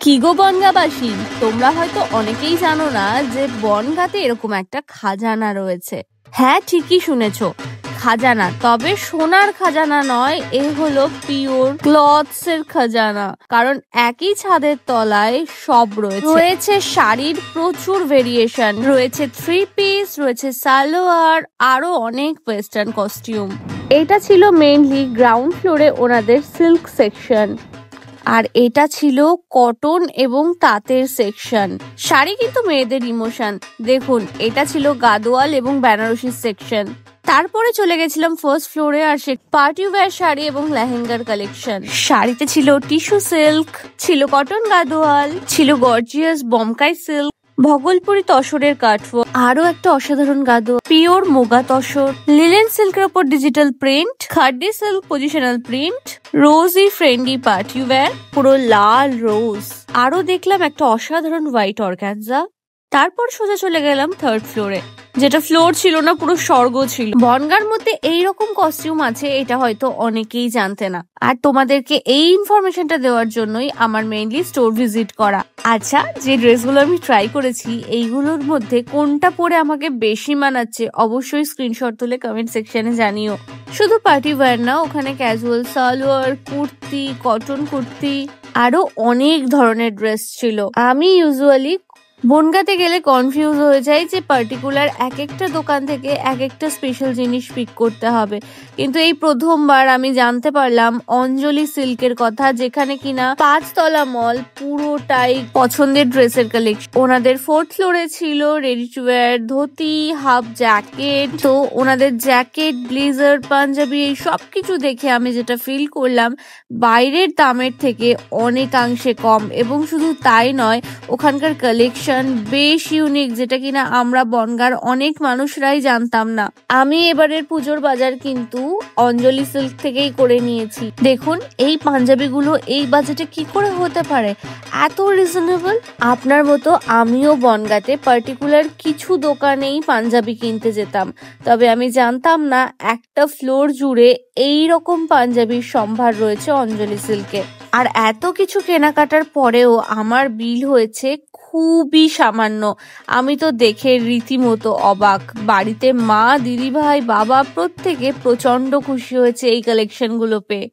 কি গো বনগাঁবাসী, তোমরা হয়তো অনেকেই জানো না যে বনগাঁতে এরকম একটা খাজানা রয়েছে। হ্যাঁ, ঠিকই শুনেছ, খাজানা। তবে সোনার খাজানা নয়, এ হলো পিওর ক্লথস এর খাজানা। কারণ একই ছাদের তলায় সব রয়েছে শাড়ির প্রচুর ভেরিয়েশন, রয়েছে থ্রি পিস, রয়েছে সালোয়ার, আরো অনেক ওয়েস্টার্ন কস্টিউম। এটা ছিল মেইনলি গ্রাউন্ড ফ্লোরে ওনাদের সিল্ক সেকশন, আর এটা ছিল কটন এবং তাঁতের সেকশন। শাড়ি কিন্তু মেয়েদের ইমোশন। দেখুন, এটা ছিল গাদোয়াল এবং বেনারসি সেকশন। তারপরে চলে গেছিলাম ফার্স্ট ফ্লোরে, আর সে পার্টি ওয়্যার শাড়ি এবং লেহেঙ্গার কালেকশন। শাড়িতে ছিল টিস্যু সিল্ক, ছিল কটন গাদোয়াল, ছিল গর্জিয়াস বমকাই সিল্ক, ভগলপুরি তসরের কাঠওয়ার্ক, আরো একটা অসাধারণ গাদোয়াল, পিওর মুগা তসর, লিলেন সিল্কের উপর digital print, খাড্ডি silk positional print, রোজি ফ্রেন্ডি পার্টি ওয়্যার, পুরো লাল রোজ। আরো দেখলাম একটা অসাধারণ হোয়াইট অর্গানজা। তারপর সোজা চলে গেলাম থার্ড ফ্লোরে, যেটা ফ্লোর ছিল না, পুরো স্বর্গ ছিল। বনগাঁর মধ্যে এইরকম কস্টিউম আছে, এটা হয়তো অনেকেই জানতে না। আর তোমাদেরকে এই ইনফরমেশনটা দেওয়ার জন্যই আমার মেইনলি স্টোর ভিজিট করা। আচ্ছা, যে ড্রেসগুলো আমি ট্রাই করেছি, এইগুলোর মধ্যে কোনটা পরে আমাকে বেশি মানাচ্ছে অবশ্যই স্ক্রিনশট তুলে কমেন্ট সেকশনে জানিও। শুধু পার্টি ওয়্যার না, ওখানে ক্যাজুয়াল সালোয়ার, কুর্তি, কটন কুর্তি, আরো অনেক ধরনের ড্রেস ছিল। আমি ইউজুয়ালি বনগাঁতে গেলে কনফিউজ হয়ে যাই যে পার্টিকুলার এক একটা দোকান থেকে এক একটা স্পেশাল জিনিস পিক করতে হবে, কিন্তু এই প্রথমবার আমি জানতে পারলাম অঞ্জলি সিল্কের কথা, যেখানে কিনা 5 তলা মল পুরোটাই পছন্দের ড্রেসের কালেকশন। ওনাদের ফোর্থ ফ্লোরে ছিল ready to wire dhoti, half jacket. তো ওনাদের জ্যাকেট, ব্লেজার, পাঞ্জাবি, এই সবকিছু দেখে আমি যেটা ফিল করলাম, বাইরের দামের থেকে অনেকাংশে কম। এবং শুধু তাই নয়, ওখানকার কালেকশন বেশ ইউনিক, যেটা কিনা আমরা বনগাঁর অনেক মানুষরাই জানতাম না। আমি এবারের পুজোর বাজার কিন্তু অঞ্জলি সিল্ক থেকেই করে নিয়েছি। দেখুন, এই পাঞ্জাবিগুলো এই বাজেটে কি করে হতে পারে, এত রিজনেবল। আপনার মতো আমিও বনগাঁতে পার্টিকুলার কিছু দোকানেই পাঞ্জাবি কিনতে যেতাম, তবে আমি জানতাম না একটা ফ্লোর জুড়ে এই রকম পাঞ্জাবির সম্ভার রয়েছে অঞ্জলি সিল্কে। আর এত কিছু কেনাকাটার পরেও আমার বিল হয়েছে খুবই সামান্য। আমি তো দেখে রীতিমতো অবাক। বাড়িতে মা, দিদি ভাই, বাবা প্রত্যেকে প্রচন্ড খুশি হয়েছে এই কালেকশন গুলো পেয়ে।